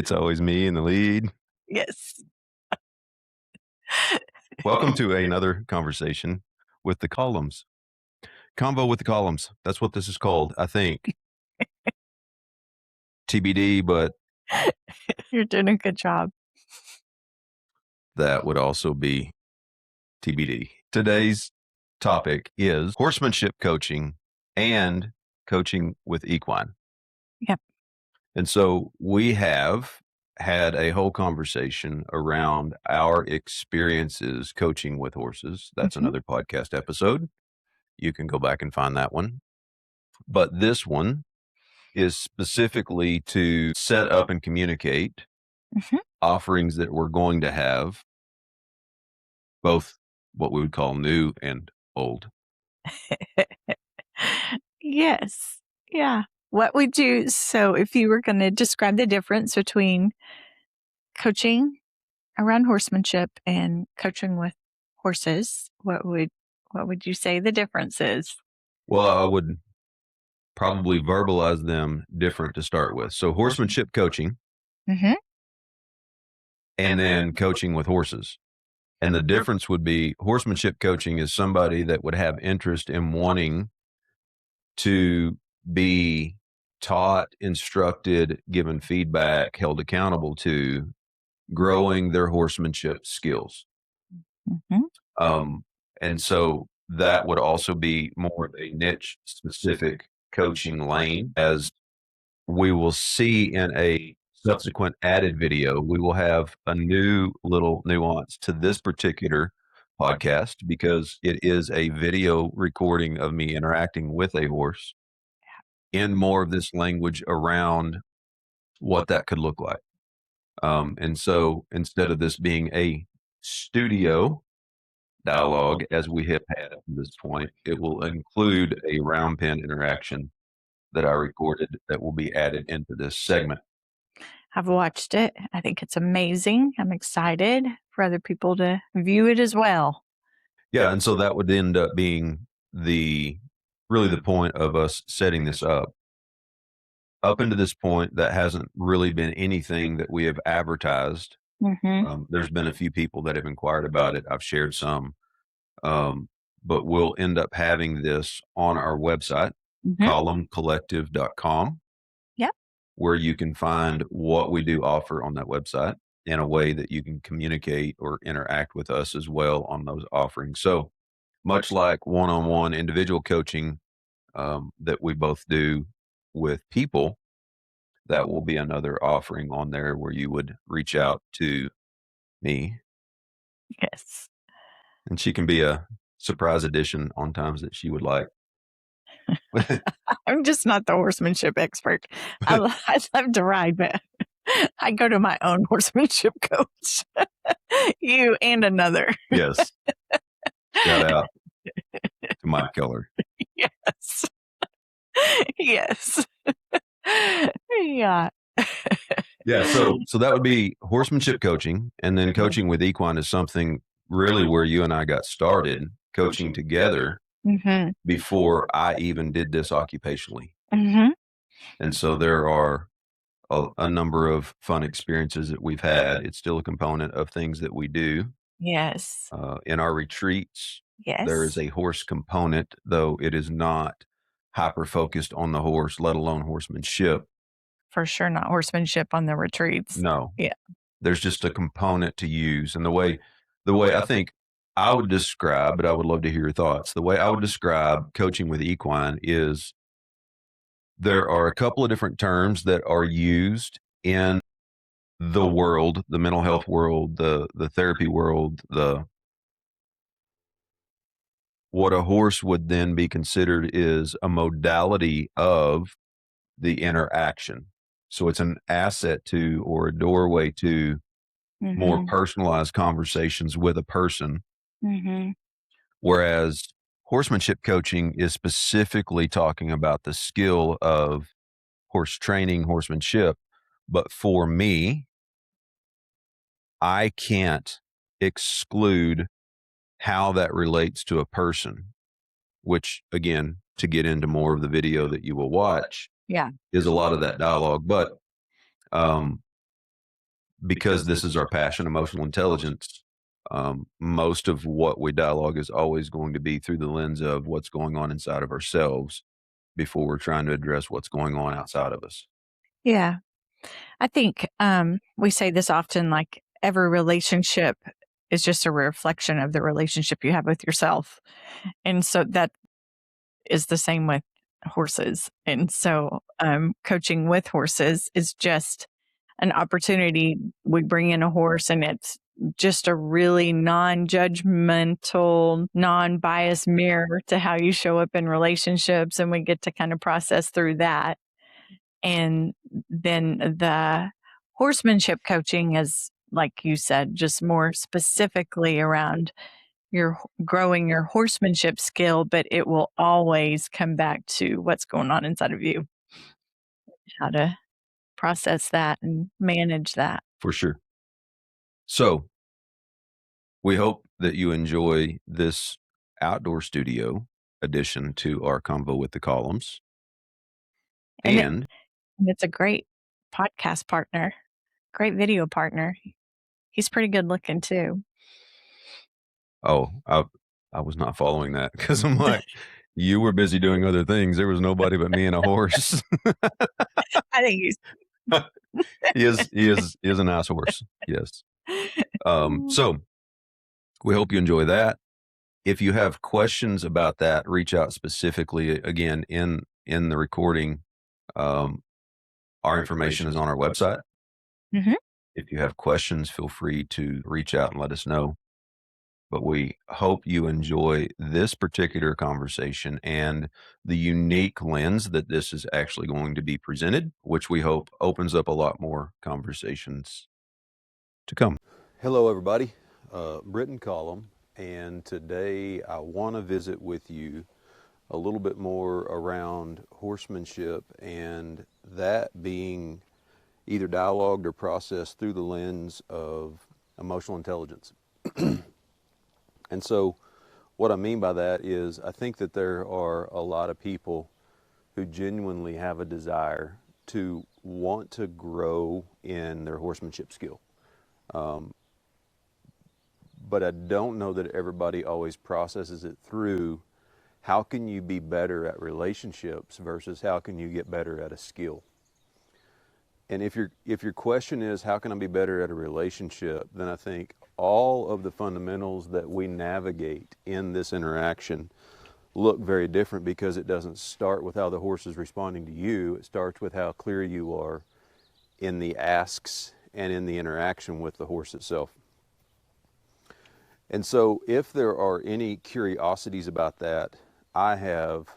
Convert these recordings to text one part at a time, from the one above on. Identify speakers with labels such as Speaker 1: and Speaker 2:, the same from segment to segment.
Speaker 1: It's always me in the lead.
Speaker 2: Yes.
Speaker 1: Welcome to another conversation with the columns. Convo with the columns. That's what this is called, I think. TBD, but
Speaker 2: You're doing a good job.
Speaker 1: that would also be TBD. Today's topic is horsemanship coaching and coaching with equine.
Speaker 2: Yep.
Speaker 1: And so we have had a whole conversation around our experiences coaching with horses. That's
Speaker 2: Mhm.
Speaker 1: another podcast episode. You can go back and find that one. But this one is specifically to set up and communicate
Speaker 2: Mhm.
Speaker 1: offerings that we're going to have, both what we would call new and old.
Speaker 2: Yes. Yeah. What would you so if you were gonna describe the difference between coaching around horsemanship and coaching with horses, what would you say the difference is?
Speaker 1: Well, I would probably verbalize them different to start with. So, horsemanship coaching
Speaker 2: Mhm.
Speaker 1: and then coaching with horses. And the difference would be horsemanship coaching is somebody that would have interest in wanting to be taught, instructed, given feedback, held accountable to growing their horsemanship skills.
Speaker 2: Mhm.
Speaker 1: Um, and so that would also be more of a niche specific coaching lane. As we will see in a subsequent added video, we will have a new little nuance to this particular podcast because it is a video recording of me interacting with a horse in more of this language around what that could look like. And so instead of this being a studio dialogue as we have had up to this point, it will include a round pen interaction that I recorded that will be added into this segment.
Speaker 2: I've watched it. I think it's amazing. I'm excited for other people to view it as well.
Speaker 1: Yeah, and so that would end up being the really the point of us setting this up. Up until this point, that hasn't really been anything that we have advertised.
Speaker 2: Mhm.
Speaker 1: There's been a few people that have inquired about it. I've shared some, um, but we'll end up having this on our website,
Speaker 2: Mhm.
Speaker 1: columncollective.com,
Speaker 2: Yep.
Speaker 1: where you can find what we do offer on that website in a way that you can communicate or interact with us as well on those offerings. So, much like one on one individual coaching that we both do with people, that will be another offering on there where you would reach out to me
Speaker 2: Yes.
Speaker 1: and she can be a surprise addition on times that she would like.
Speaker 2: I'm just not the horsemanship expert. I love to ride, but I go to my own horsemanship coach. You and another.
Speaker 1: Yes. Shout out to Mike Keller.
Speaker 2: Yes. Yes. Yeah.
Speaker 1: Yeah. So that would be horsemanship coaching. And then coaching with equine is something really where you and I got started coaching together
Speaker 2: Mhm.
Speaker 1: before I even did this occupationally.
Speaker 2: Mhm.
Speaker 1: And so there are a number of fun experiences that we've had. It's still a component of things that we do
Speaker 2: Yes.
Speaker 1: in our retreats. There is
Speaker 2: Yes.
Speaker 1: a horse component, though it is not hyper focused on the horse, let alone horsemanship.
Speaker 2: For sure not horsemanship on the retreats.
Speaker 1: No,
Speaker 2: Yeah.
Speaker 1: there's just a component to use. And the way I think I would describe, but I would love to hear your thoughts. The way I would describe coaching with equine is there are a couple of different terms that are used in the world, the mental health world, the therapy world, the what a horse would then be considered is a modality of the interaction. So it's an asset to or a doorway to more
Speaker 2: Mhm.
Speaker 1: personalized conversations with a person.
Speaker 2: Mhm.
Speaker 1: Whereas horsemanship coaching is specifically talking about the skill of horse training, horsemanship. But for me, I can't exclude how that relates to a person, which again, to get into more of the video that you will watch,
Speaker 2: Yeah.
Speaker 1: is a lot of that dialogue. But um, because this is our passion, emotional intelligence, most of what we dialogue is always going to be through the lens of what's going on inside of ourselves before we're trying to address what's going on outside of us.
Speaker 2: Yeah. I think we say this often, like every relationship is just a reflection of the relationship you have with yourself. And so that is the same with horses. And so coaching with horses is just an opportunity. We bring in a horse and it's just a really non-judgmental, non-biased mirror to how you show up in relationships. And we get to kind of process through that. And then the horsemanship coaching is, like you said, just more specifically around your growing your horsemanship skill, but it will always come back to what's going on inside of you, how to process that and manage that.
Speaker 1: For sure. So we hope that you enjoy this outdoor studio addition to our Convo with the Columns.
Speaker 2: And it's a great podcast partner, great video partner. He's pretty good looking too.
Speaker 1: Oh, I was not following that because I'm like, you were busy doing other things. There was nobody but me and a horse.
Speaker 2: I think he's
Speaker 1: He is a nice horse. Yes. So we hope you enjoy that. If you have questions about that, reach out specifically. Again, in the recording, our information is on our website.
Speaker 2: Mhm.
Speaker 1: If you have questions, feel free to reach out and let us know. But we hope you enjoy this particular conversation and the unique lens that this is actually going to be presented, which we hope opens up a lot more conversations to come. Hello, everybody. Britton Collum, and today I want to visit with you a little bit more around horsemanship, and that being either dialogued or processed through the lens of emotional intelligence. And so what I mean by that is I think that there are a lot of people who genuinely have a desire to want to grow in their horsemanship skill. But I don't know that everybody always processes it through how can you be better at relationships versus how can you get better at a skill. And if your question is how can I be better at a relationship, then I think all of the fundamentals that we navigate in this interaction look very different, because it doesn't start with how the horse is responding to you. It starts with how clear you are in the asks and in the interaction with the horse itself. And so if there are any curiosities about that, I have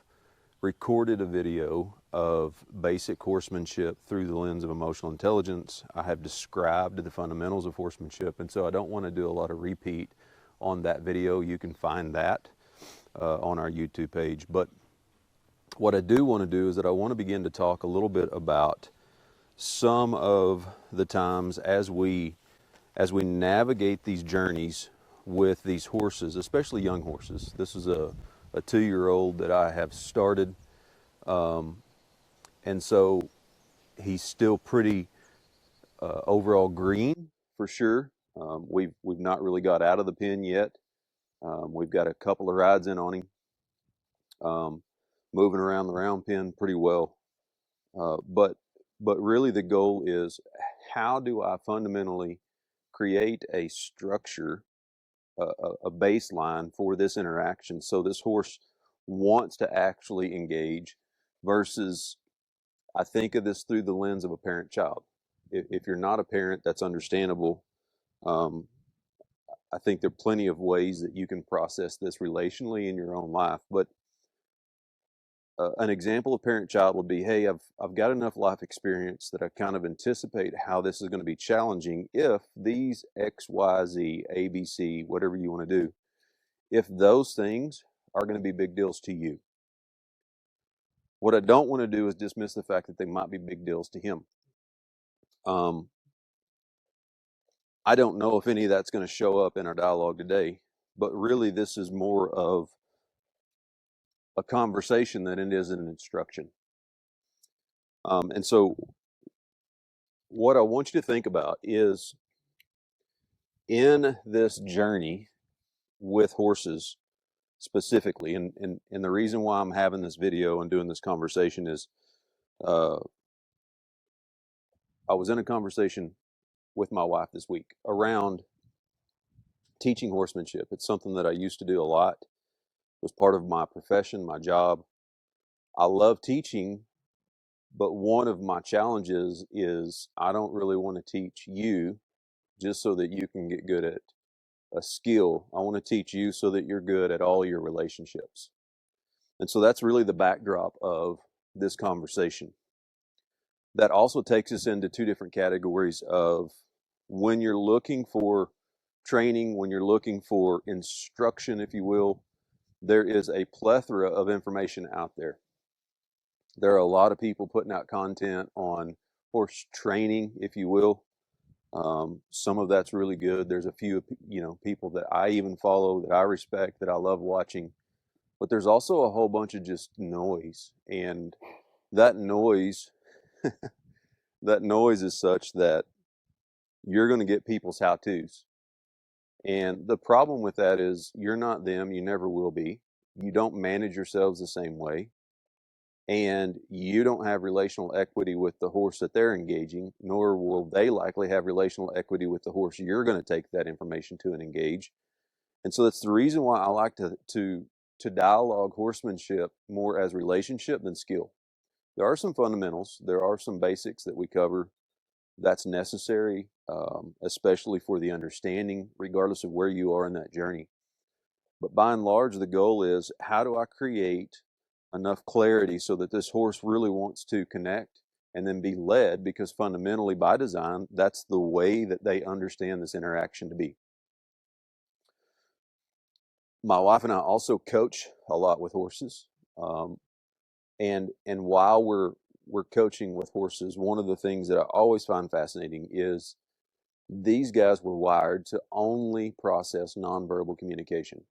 Speaker 1: recorded a video of basic horsemanship through the lens of emotional intelligence. I have described the fundamentals of horsemanship, and so I don't want to do a lot of repeat on that video. You can find that on our YouTube page. But what I do want to do is that I want to begin to talk a little bit about some of the times as we navigate these journeys with these horses, especially young horses. This is a 2-year-old that I have started. And so he's still pretty overall green for sure. We've not really got out of the pen yet. We've got a couple of rides in on him, moving around the round pen pretty well. But really the goal is, how do I fundamentally create a structure, a baseline for this interaction, so this horse wants to actually engage, versus I think of this through the lens of a parent-child. If you're not a parent, that's understandable. I think there are plenty of ways that you can process this relationally in your own life. But an example of parent-child would be, hey, I've got enough life experience that I kind of anticipate how this is going to be challenging if these X, Y, Z, A, B, C, whatever you want to do, if those things are going to be big deals to you. What I don't want to do is dismiss the fact that they might be big deals to him. I don't know if any of that's going to show up in our dialogue today, but really this is more of a conversation than it is an instruction. And so what I want you to think about is in this journey with horses specifically, and the reason why I'm having this video and doing this conversation is I was in a conversation with my wife this week around teaching horsemanship. It's something that I used to do a lot. It was part of my profession, my job. I love teaching, but one of my challenges is I don't really want to teach you just so that you can get good at a skill. I want to teach you so that you're good at all your relationships. And so that's really the backdrop of this conversation. That also takes us into two different categories of when you're looking for training, when you're looking for instruction, if you will, there is a plethora of information out there. There are a lot of people putting out content on horse training, if you will. Some of that's really good. There's a few, people that I even follow that I respect, that I love watching. But there's also a whole bunch of just noise, and that noise, that noise is such that you're going to get people's how-tos. And the problem with that is you're not them. You never will be. You don't manage yourselves the same way. And you don't have relational equity with the horse that they're engaging, nor will they likely have relational equity with the horse you're going to take that information to and engage. And so that's the reason why I like to dialogue horsemanship more as relationship than skill. There are some fundamentals. There are some basics that we cover that's necessary, especially for the understanding, regardless of where you are in that journey. But by and large, the goal is, how do I create enough clarity so that this horse really wants to connect and then be led? Because fundamentally, by design, that's the way that they understand this interaction to be. My wife and I also coach a lot with horses. And while we're coaching with horses, one of the things that I always find fascinating is these guys were wired to only process nonverbal communication.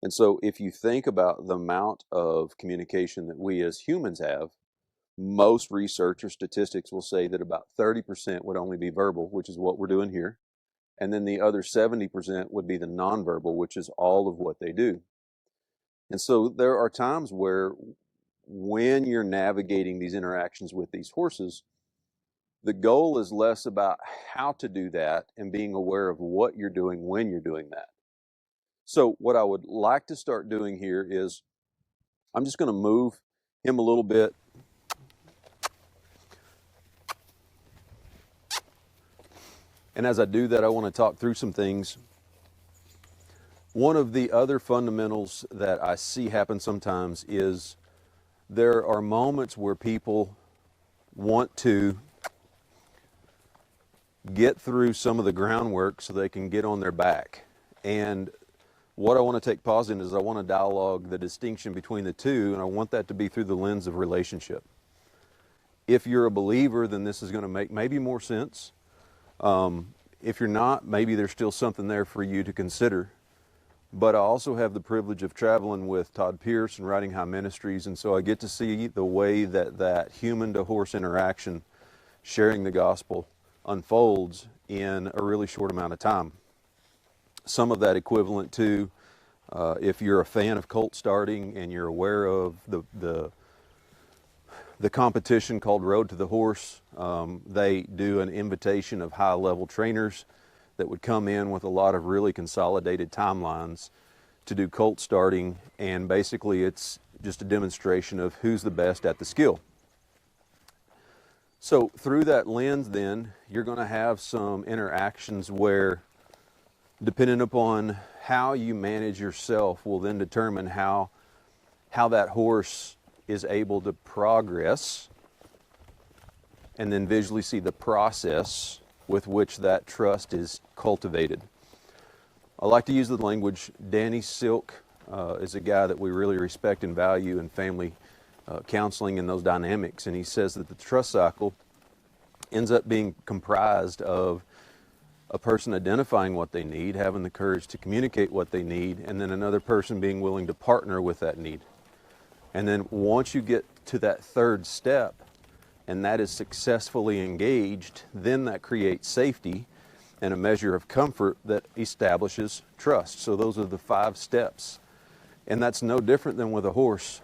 Speaker 1: And so if you think about the amount of communication that we as humans have, most research or statistics will say that about 30% would only be verbal, which is what we're doing here. And then the other 70% would be the nonverbal, which is all of what they do. And so there are times where, when you're navigating these interactions with these horses, the goal is less about how to do that and being aware of what you're doing when you're doing that. So what I would like to start doing here is I'm just going to move him a little bit. And as I do that, I want to talk through some things. One of the other fundamentals that I see happen sometimes is there are moments where people want to get through some of the groundwork so they can get on their back. And what I want to take pause in is I want to dialogue the distinction between the two, and I want that to be through the lens of relationship. If you're a believer, then this is going to make maybe more sense. If you're not, maybe there's still something there for you to consider. But I also have the privilege of traveling with Todd Pierce and Riding High Ministries, and so I get to see the way that human-to-horse interaction, sharing the gospel, unfolds in a really short amount of time. Some of that equivalent to, if you're a fan of colt starting and you're aware of the competition called Road to the Horse, they do an invitation of high-level trainers that would come in with a lot of really consolidated timelines to do colt starting, and basically it's just a demonstration of who's the best at the skill. So through that lens, then, you're going to have some interactions where, depending upon how you manage yourself, will then determine how that horse is able to progress, and then visually see the process with which that trust is cultivated. I like to use the language, Danny Silk is a guy that we really respect and value in family counseling and those dynamics, and he says that the trust cycle ends up being comprised of a person identifying what they need, having the courage to communicate what they need, and then another person being willing to partner with that need. And then once you get to that third step, and that is successfully engaged, then that creates safety.
Speaker 3: and a measure of comfort that establishes trust. So those are the 5 steps. And that's no different than with a horse.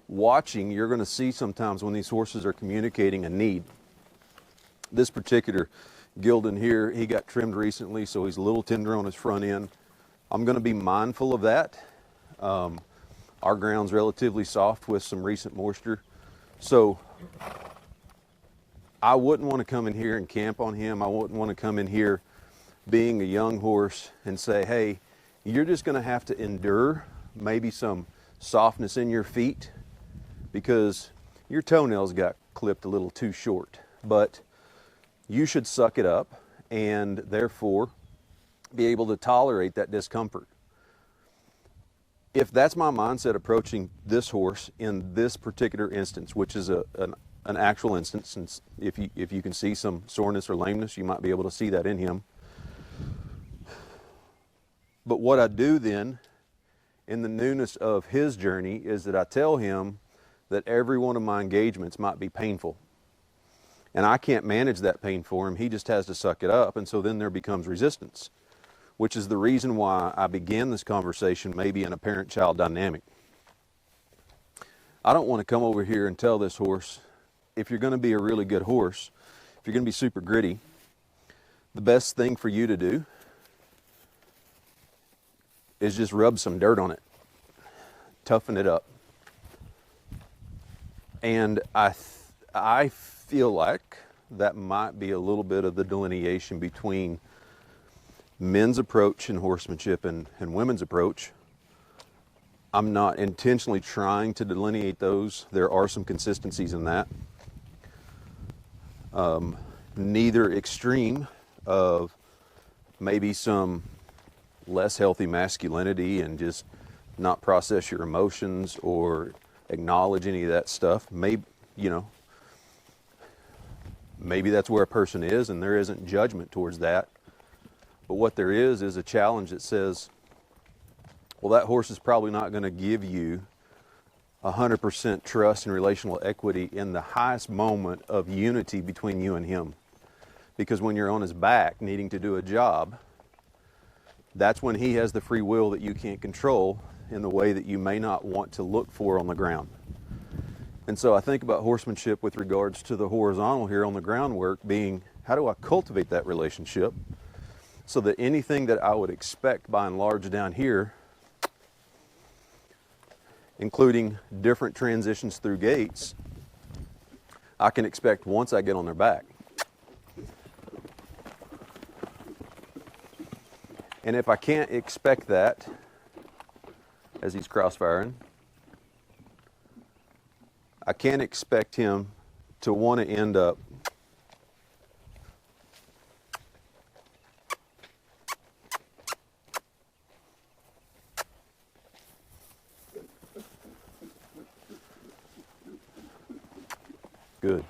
Speaker 3: Watching, you're going to see sometimes when these horses are communicating a need. This particular gelding here, he got trimmed recently, so he's a little tender on his front end. I'm going to be mindful of that. Our ground's relatively soft with some recent moisture. So I wouldn't want to come in here and camp on him. I wouldn't want to come in here being a young horse and say, hey, you're just going to have to endure maybe some softness in your feet because your toenails got clipped a little too short. But you should suck it up and therefore be able to tolerate that discomfort. If that's my mindset approaching this horse in this particular instance, which is an actual instance, and if you can see some soreness or lameness, you might be able to see that in him. But what I do then, in the newness of his journey, is that I tell him that every one of my engagements might be painful. And I can't manage that pain for him. He just has to suck it up. And so then there becomes resistance, which is the reason why I began this conversation maybe in a parent-child dynamic. I don't want to come over here and tell this horse, if you're going to be a really good horse, if you're going to be super gritty, the best thing for you to do is just rub some dirt on it, toughen it up. And I feel like that might be a little bit of the delineation between men's approach in horsemanship and women's approach. I'm not intentionally trying to delineate those. There are some consistencies in that. Neither extreme of maybe some less healthy masculinity and just not process your emotions or acknowledge any of that stuff. Maybe, maybe that's where a person is and there isn't judgment towards that. But what there is a challenge that says, well, that horse is probably not going to give you 100% trust and relational equity in the highest moment of unity between you and him. Because when you're on his back needing to do a job, that's when he has the free will that you can't control in the way that you may not want to look for on the ground. And so I think about horsemanship with regards to the horizontal here on the groundwork being, how do I cultivate that relationship so that anything that I would expect by and large down here, including different transitions through gaits, I can expect once I get on their back. And if I can't expect that as he's cross-firing, I can't expect him to want to end up good.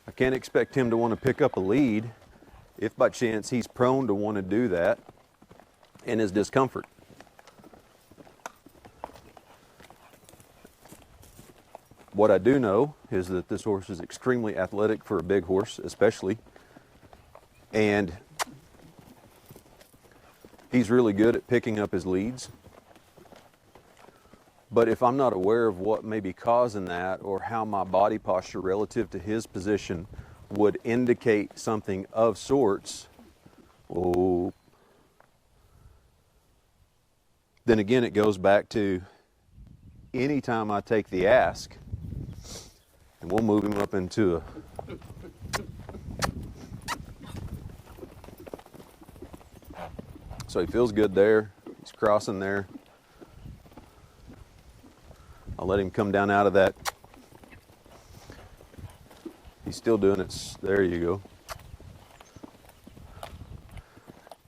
Speaker 3: I can't expect him to want to pick up a lead if by chance he's prone to want to do that in his discomfort. What I do know is that this horse is extremely athletic for a big horse, especially, and he's really good at picking up his leads. But if I'm not aware of what may be causing that or how my body posture relative to his position would indicate something of sorts, then again it goes back to anytime I take the ask, and we'll move him up into a so he feels good there, he's crossing there. I'll let him come down out of that. He's still doing it. There you go.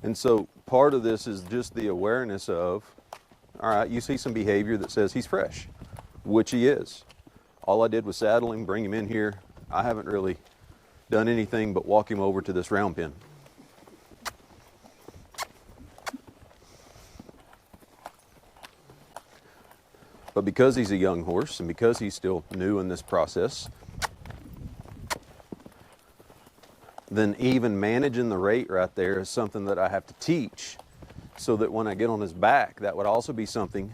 Speaker 3: And so part of this is just the awareness of, all right, you see some behavior that says he's fresh, which he is. All I did was saddle him, bring him in here. I haven't really done anything but walk him over to this round pen. But because he's a young horse and because he's still new in this process, then even managing the rate right there is something that I have to teach, so that when I get on his back, that would also be something,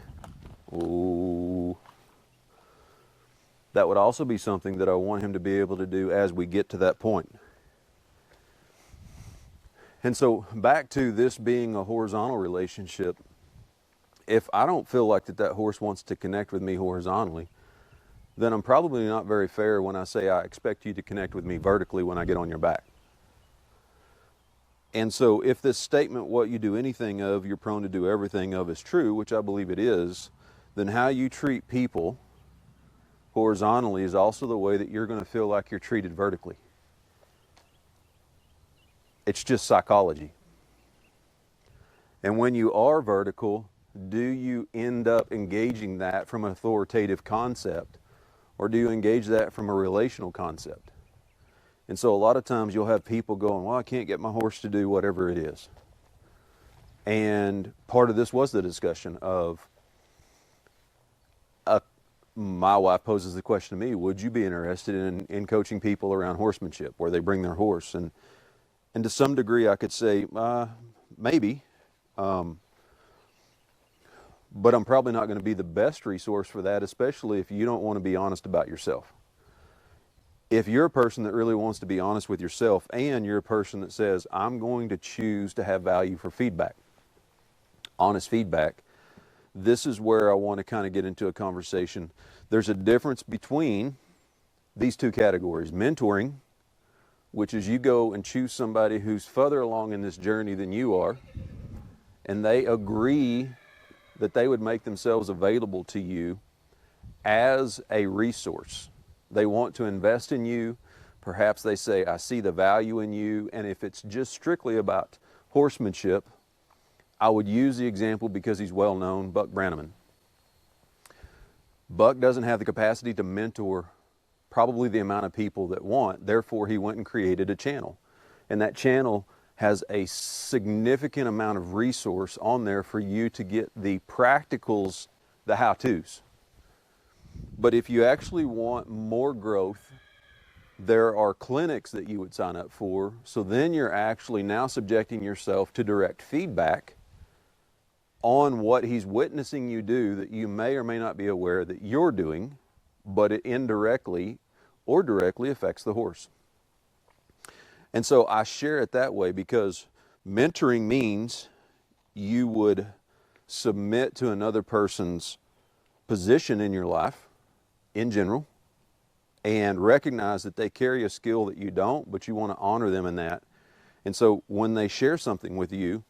Speaker 3: that would also be something that I want him to be able to do as we get to that point. And so back to this being a horizontal relationship, if I don't feel like that horse wants to connect with me horizontally, then I'm probably not very fair when I say I expect you to connect with me vertically when I get on your back. And so if this statement, what you do anything of, you're prone to do everything of, is true, which I believe it is, then how you treat people horizontally is also the way that you're going to feel like you're treated vertically. It's just psychology. And when you are vertical, do you end up engaging that from an authoritative concept, or do you engage that from a relational concept? And so a lot of times you'll have people going, well, I can't get my horse to do whatever it is. And part of this was the discussion of, my wife poses the question to me, would you be interested in coaching people around horsemanship, where they bring their horse? And to some degree I could say, maybe, but I'm probably not going to be the best resource for that, especially if you don't want to be honest about yourself. If you're a person that really wants to be honest with yourself, and you're a person that says, I'm going to choose to have value for feedback, honest feedback, this is where I want to kind of get into a conversation. There's a difference between these two categories. Mentoring, which is you go and choose somebody who's further along in this journey than you are, and they agree that they would make themselves available to you as a resource. They want to invest in you. Perhaps they say, I see the value in you. And if it's just strictly about horsemanship, I would use the example, because he's well known, Buck Brannaman. Buck doesn't have the capacity to mentor probably the amount of people that want. Therefore, he went and created a channel. And that channel has a significant amount of resource on there for you to get the practicals, the how-tos. But if you actually want more growth, there are clinics that you would sign up for. So then you're actually now subjecting yourself to direct feedback on what he's witnessing you do that you may or may not be aware that you're doing, but it indirectly or directly affects the horse. And so I share it that way, because mentoring means you would submit to another person's position in your life in general, and recognize that they carry a skill that you don't, but you want to honor them in that. And so when they share something with you,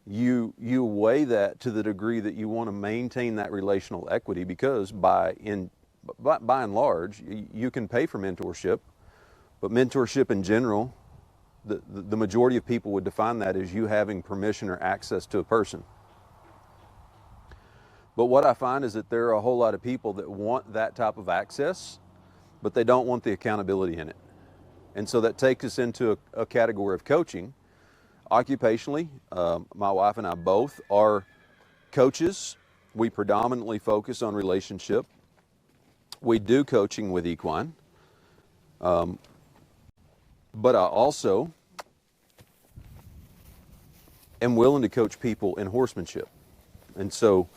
Speaker 3: you weigh that to the degree that you want to maintain that relational equity, because by and large, you can pay for mentorship, but mentorship in general, the majority of people would define that as you having permission or access to a person. But what I find is that there are a whole lot of people that want that type of access, but they don't want the accountability in it. And so that takes us into a category of coaching. Occupationally, my wife and I both are coaches. We predominantly focus on relationship. We do coaching with equine. But I also am willing to coach people in horsemanship. And so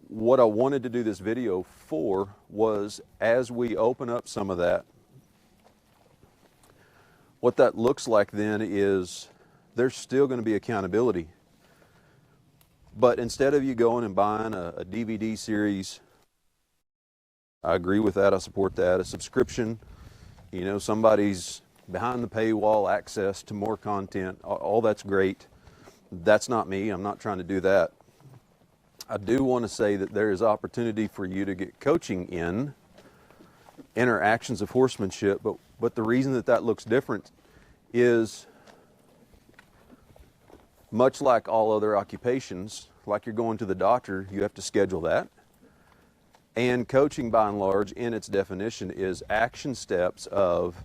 Speaker 3: what I wanted to do this video for was, as we open up some of that, what that looks like then is there's still going to be accountability. But instead of you going and buying a DVD series, I agree with that, I support that, a subscription, somebody's behind the paywall access to more content, all that's great. That's not me, I'm not trying to do that. I do want to say that there is opportunity for you to get coaching in interactions of horsemanship, but the reason that looks different is, much like all other occupations, like you're going to the doctor, you have to schedule that. And coaching, by and large, in its definition, is action steps of,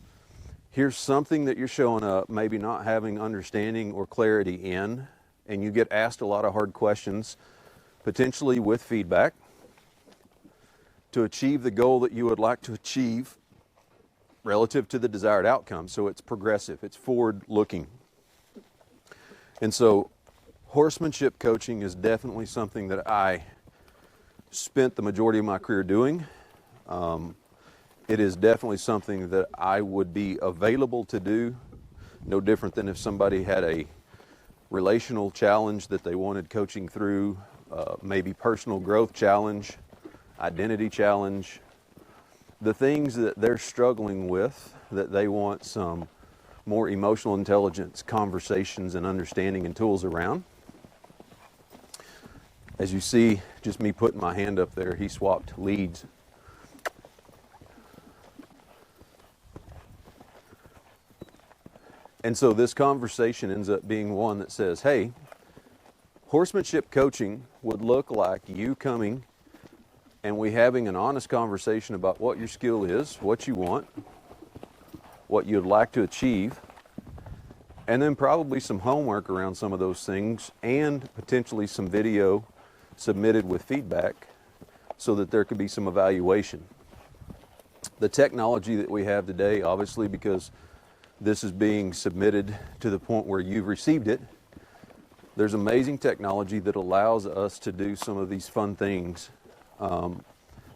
Speaker 3: here's something that you're showing up, maybe not having understanding or clarity in, and you get asked a lot of hard questions, potentially with feedback, to achieve the goal that you would like to achieve, relative to the desired outcome. So it's progressive, it's forward looking. And so horsemanship coaching is definitely something that I spent the majority of my career doing. It is definitely something that I would be available to do, no different than if somebody had a relational challenge that they wanted coaching through, maybe personal growth challenge, identity challenge, the things that they're struggling with that they want some more emotional intelligence conversations and understanding and tools around. As you see, just me putting my hand up there, he swapped leads. And so this conversation ends up being one that says, hey, horsemanship coaching would look like you coming and we having an honest conversation about what your skill is, what you want, what you'd like to achieve, and then probably some homework around some of those things and potentially some video submitted with feedback so that there could be some evaluation. The technology that we have today, obviously, because this is being submitted to the point where you've received it, there's amazing technology that allows us to do some of these fun things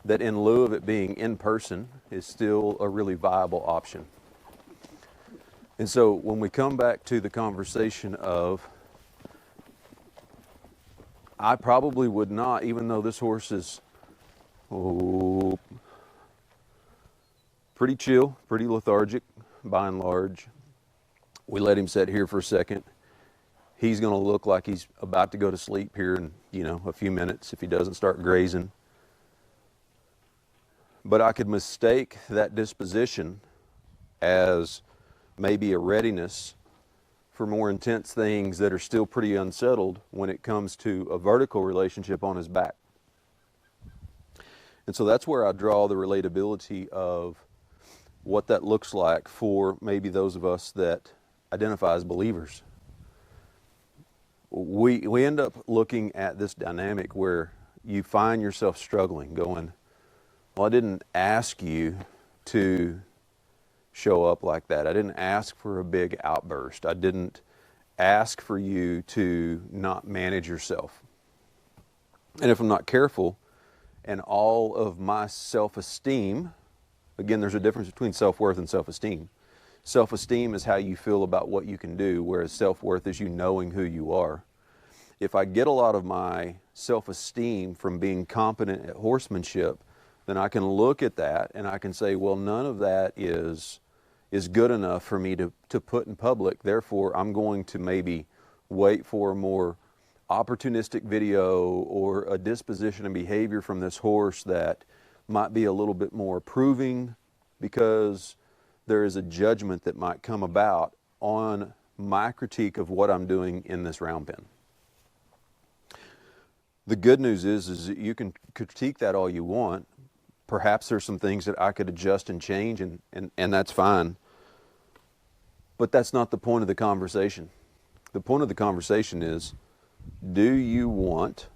Speaker 3: that in lieu of it being in person is still a really viable option. And so when we come back to the conversation of, I probably would not, even though this horse is pretty chill, pretty lethargic by and large. We let him sit here for a second. He's going to look like he's about to go to sleep here in, a few minutes if he doesn't start grazing. But I could mistake that disposition as maybe a readiness for more intense things that are still pretty unsettled when it comes to a vertical relationship on his back. And so that's where I draw the relatability of what that looks like for maybe those of us that identify as believers. We end up looking at this dynamic where you find yourself struggling, going, well, I didn't ask you to show up like that. I didn't ask for a big outburst. I didn't ask for you to not manage yourself. And if I'm not careful, and all of my self-esteem, again, there's a difference between self-worth and self-esteem. Self-esteem is how you feel about what you can do, whereas self-worth is you knowing who you are. If I get a lot of my self-esteem from being competent at horsemanship, then I can look at that and I can say, well, none of that is good enough for me to put in public. Therefore, I'm going to maybe wait for a more opportunistic video or a disposition and behavior from this horse that might be a little bit more approving, because there is a judgment that might come about on my critique of what I'm doing in this round pen. The good news is that you can critique that all you want. Perhaps there's some things that I could adjust and change, and that's fine. But that's not the point of the conversation. The point of the conversation is, do you want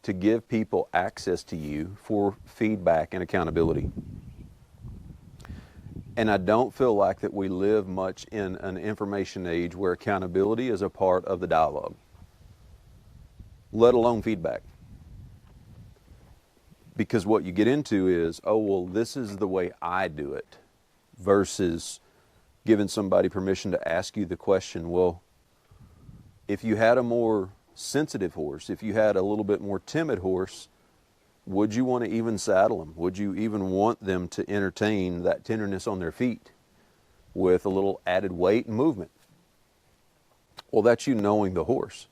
Speaker 3: to give people access to you for feedback and accountability? And I don't feel like that we live much in an information age where accountability is a part of the dialogue, let alone feedback. Because what you get into is, oh, well, this is the way I do it, versus giving somebody permission to ask you the question, well, if you had a more sensitive horse, if you had a little bit more timid horse, would you want to even saddle them? Would you even want them to entertain that tenderness on their feet with a little added weight and movement? Well, that's you knowing the horse,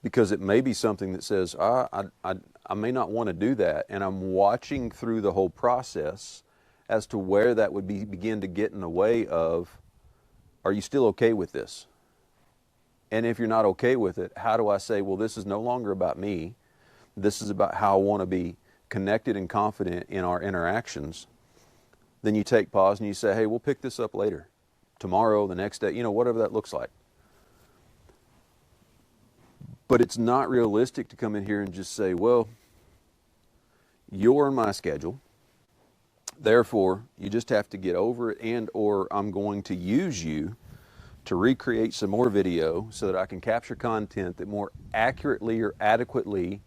Speaker 3: because it may be something that says, I may not want to do that, and I'm watching through the whole process as to where that would begin to get in the way of, are you still okay with this? And if you're not okay with it, how do I say, well, this is no longer about me. This is about how I want to be connected and confident in our interactions. Then you take pause and you say, hey, we'll pick this up later, tomorrow, the next day, whatever that looks like. But it's not realistic to come in here and just say, well, you're in my schedule. Therefore, you just have to get over it, and or I'm going to use you to recreate some more video so that I can capture content that more accurately or adequately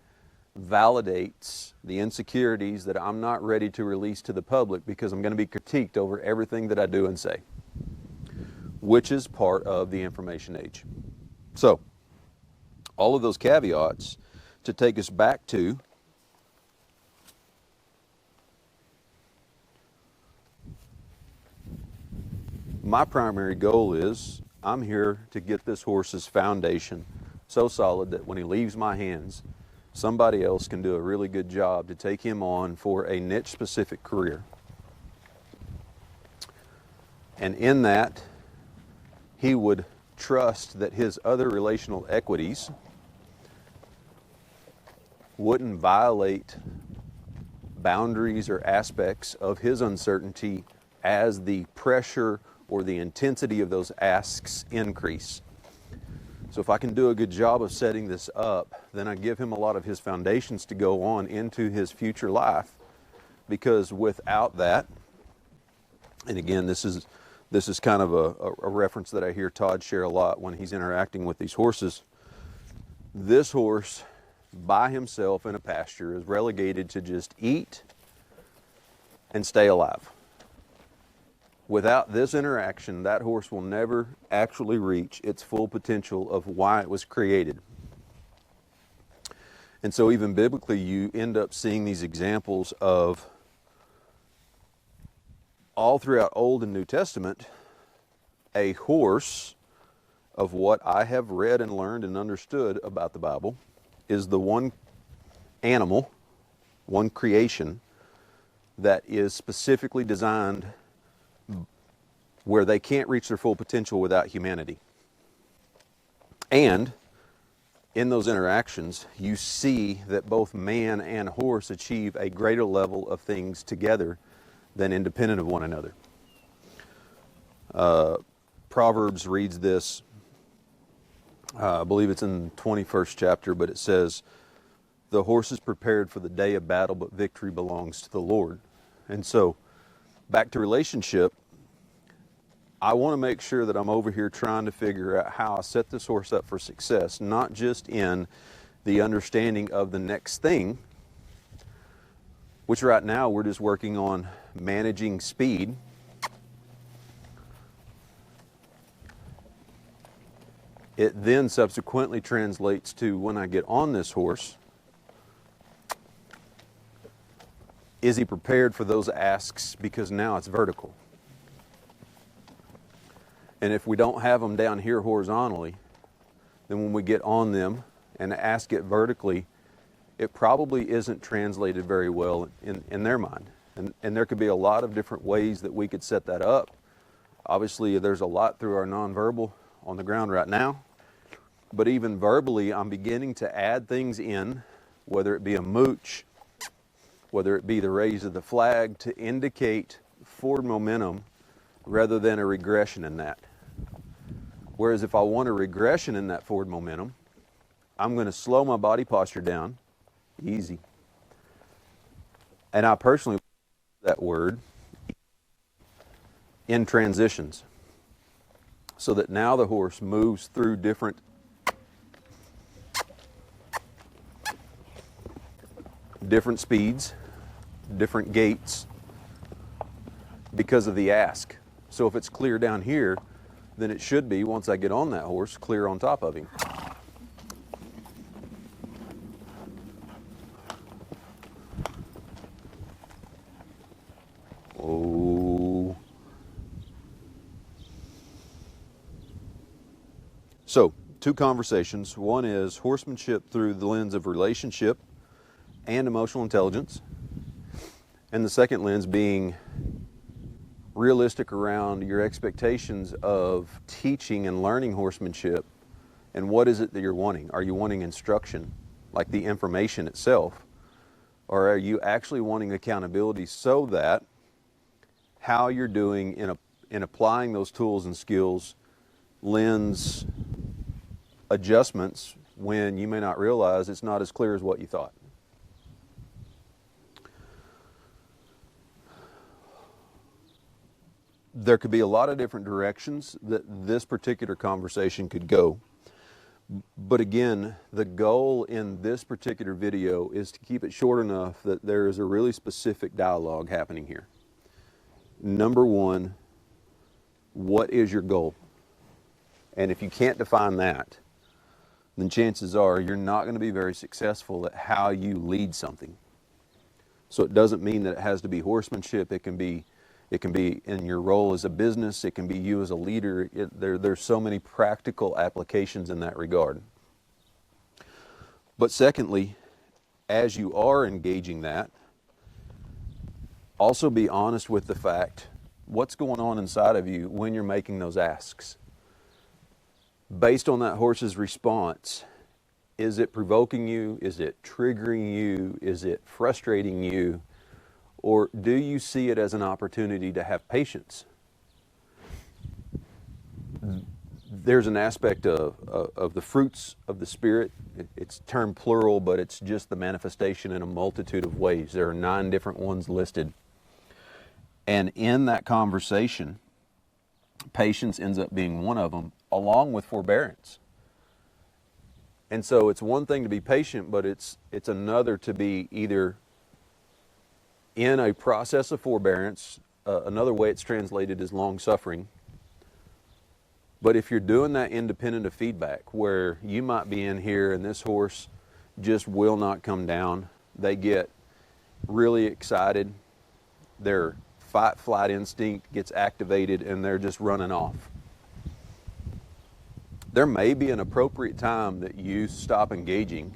Speaker 3: validates the insecurities that I'm not ready to release to the public, because I'm going to be critiqued over everything that I do and say, which is part of the information age. So, all of those caveats to take us back to my primary goal is I'm here to get this horse's foundation so solid that when he leaves my hands, somebody else can do a really good job to take him on for a niche specific career. And in that, he would trust that his other relational equities wouldn't violate boundaries or aspects of his uncertainty as the pressure or the intensity of those asks increase. So if I can do a good job of setting this up, then I give him a lot of his foundations to go on into his future life. Because without that, and again, this is kind of a reference that I hear Todd share a lot when he's interacting with these horses. This horse by himself in a pasture is relegated to just eat and stay alive. Without this interaction, that horse will never actually reach its full potential of why it was created. And so even biblically, you end up seeing these examples of, all throughout Old and New Testament, a horse, of what I have read and learned and understood about the Bible, is the one animal, one creation, that is specifically designed where they can't reach their full potential without humanity. And in those interactions, you see that both man and horse achieve a greater level of things together than independent of one another. Proverbs reads this, I believe it's in the 21st chapter, but it says, "The horse is prepared for the day of battle, but victory belongs to the Lord." And so, back to relationship, I want to make sure that I'm over here trying to figure out how I set this horse up for success, not just in the understanding of the next thing, which right now we're just working on managing speed. It then subsequently translates to, when I get on this horse, is he prepared for those asks, because now it's vertical. And if we don't have them down here horizontally, then when we get on them and ask it vertically, it probably isn't translated very well in their mind. And there could be a lot of different ways that we could set that up. Obviously, there's a lot through our nonverbal on the ground right now. But even verbally, I'm beginning to add things in, whether it be a mooch, whether it be the raise of the flag, to indicate forward momentum rather than a regression in that. Whereas if I want a regression in that forward momentum, I'm going to slow my body posture down, easy. And I personally use that word in transitions, so that now the horse moves through different speeds, different gaits, because of the ask. So if it's clear down here, then it should be, once I get on that horse, clear on top of him. Oh. So, two conversations. One is horsemanship through the lens of relationship and emotional intelligence. And the second lens being realistic around your expectations of teaching and learning horsemanship, and what is it that you're wanting? Are you wanting instruction, like the information itself? Or are you actually wanting accountability, so that how you're doing in applying those tools and skills lends adjustments when you may not realize it's not as clear as what you thought? there could be a lot of different directions that this particular conversation could go. But again, the goal in this particular video is to keep it short enough that there is a really specific dialogue happening here. Number one, what is your goal? And if you can't define that, then chances are you're not going to be very successful at how you lead something. So it doesn't mean that it has to be horsemanship. It can be in your role as a business. It can be you as a leader. There's so many practical applications in that regard. But secondly, as you are engaging that, also be honest with the fact, what's going on inside of you when you're making those asks. Based on that horse's response, is it provoking you? Is it triggering you? Is it frustrating you? Or do you see it as an opportunity to have patience? There's an aspect of the fruits of the Spirit. It's termed plural, but it's just the manifestation in a multitude of ways. There are 9 different ones listed. And in that conversation, patience ends up being one of them, along with forbearance. And so it's one thing to be patient, but it's another to be either in a process of forbearance. Another way it's translated is long-suffering. But if you're doing that independent of feedback, where you might be in here and this horse just will not come down, they get really excited, their fight-flight instinct gets activated, and they're just running off. There may be an appropriate time that you stop engaging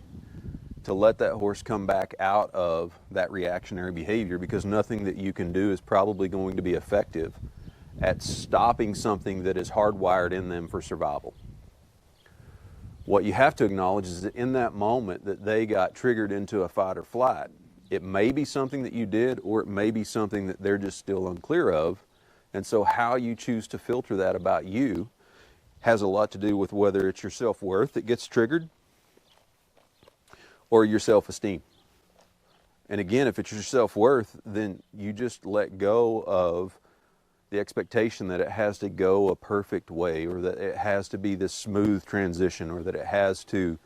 Speaker 3: to let that horse come back out of that reactionary behavior, because nothing that you can do is probably going to be effective at stopping something that is hardwired in them for survival. What you have to acknowledge is that in that moment that they got triggered into a fight or flight, it may be something that you did, or it may be something that they're just still unclear of. And so how you choose to filter that about you has a lot to do with whether it's your self-worth that gets triggered or your self-esteem. And again, if it's your self-worth, then you just let go of the expectation that it has to go a perfect way, or that it has to be this smooth transition, or that it has to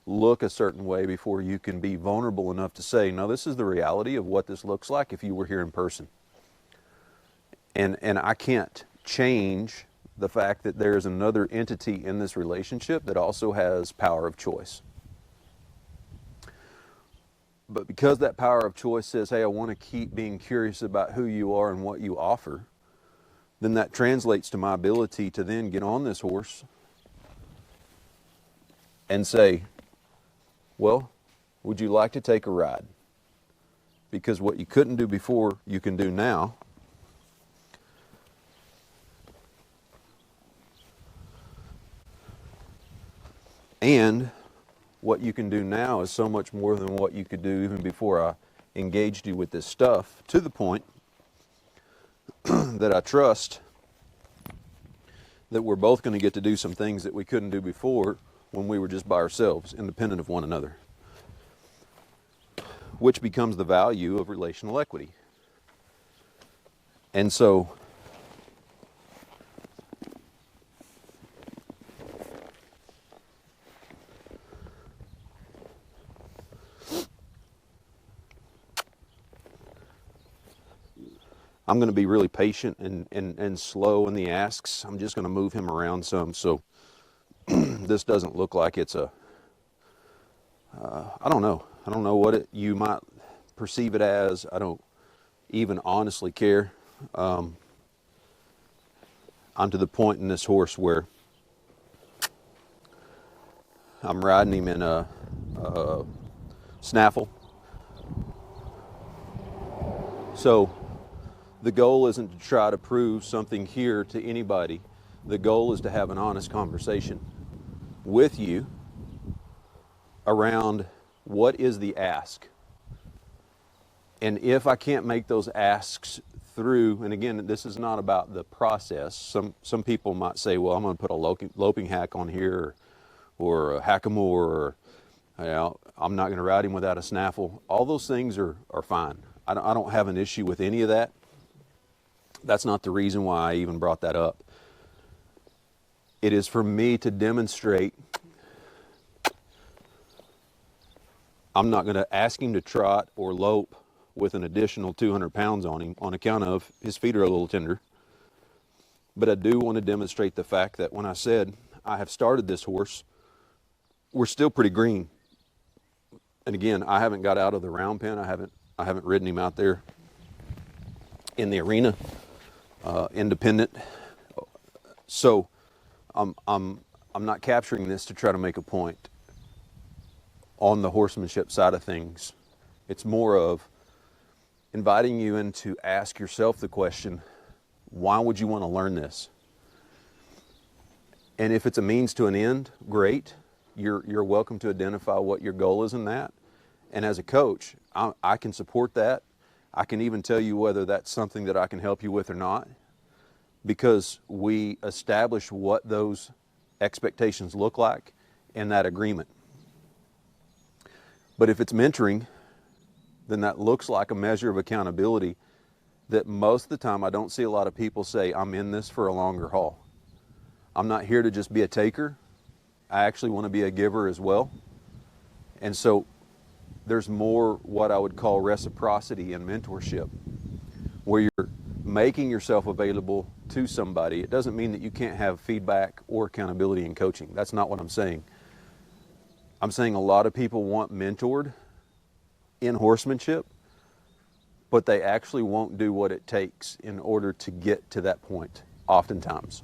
Speaker 3: look a certain way before you can be vulnerable enough to say, no, this is the reality of what this looks like if you were here in person. And I can't change the fact that there's another entity in this relationship that also has power of choice. But because that power of choice says, hey, I want to keep being curious about who you are and what you offer, then that translates to my ability to then get on this horse and say, well, would you like to take a ride? Because what you couldn't do before, you can do now. And what you can do now is so much more than what you could do even before I engaged you with this stuff, to the point that I trust that we're both going to get to do some things that we couldn't do before when we were just by ourselves, independent of one another, which becomes the value of relational equity. And so I'm going to be really patient and slow in the asks. I'm just going to move him around some, so this doesn't look like it's a, I don't know what you might perceive it as. I don't even honestly care. I'm to the point in this horse where I'm riding him in a snaffle. So the goal isn't to try to prove something here to anybody. The goal is to have an honest conversation with you around what is the ask. And if I can't make those asks through, and again, this is not about the process. Some people might say, well, I'm going to put a loping hack on here, or a hackamore, or I'm not going to ride him without a snaffle. All those things are fine. I don't have an issue with any of that. That's not the reason why I even brought that up. It is for me to demonstrate. I'm not going to ask him to trot or lope with an additional 200 pounds on him on account of his feet are a little tender. But I do want to demonstrate the fact that when I said I have started this horse, we're still pretty green. And again, I haven't got out of the round pen. I haven't ridden him out there in the arena, independent. So I'm not capturing this to try to make a point on the horsemanship side of things. It's more of inviting you in to ask yourself the question, why would you want to learn this? And if it's a means to an end, great. You're welcome to identify what your goal is in that. And as a coach, I can support that. I can even tell you whether that's something that I can help you with or not, because we establish what those expectations look like in that agreement. But if it's mentoring, then that looks like a measure of accountability that most of the time I don't see a lot of people say, I'm in this for a longer haul. I'm not here to just be a taker. I actually want to be a giver as well. And so there's more what I would call reciprocity in mentorship, where you're making yourself available to somebody. It doesn't mean that you can't have feedback or accountability in coaching. That's not what I'm saying. I'm saying a lot of people want mentored in horsemanship, but they actually won't do what it takes in order to get to that point, oftentimes.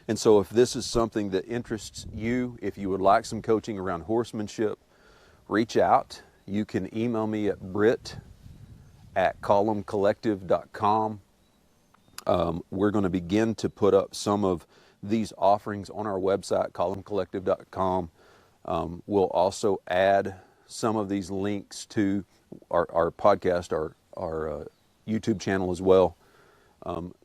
Speaker 3: And so if this is something that interests you, if you would like some coaching around horsemanship, reach out. You can email me at brit@columncollective.com. We're going to begin to put up some of these offerings on our website, columncollective.com. We'll also add some of these links to our podcast, our YouTube channel as well,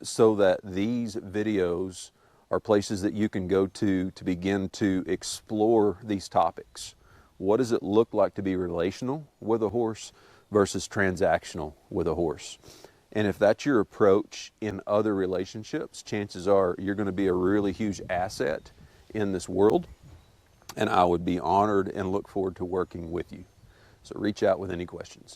Speaker 3: so that these videos are places that you can go to begin to explore these topics. What does it look like to be relational with a horse versus transactional with a horse? And if that's your approach in other relationships, chances are you're going to be a really huge asset in this world. And I would be honored and look forward to working with you. So reach out with any questions.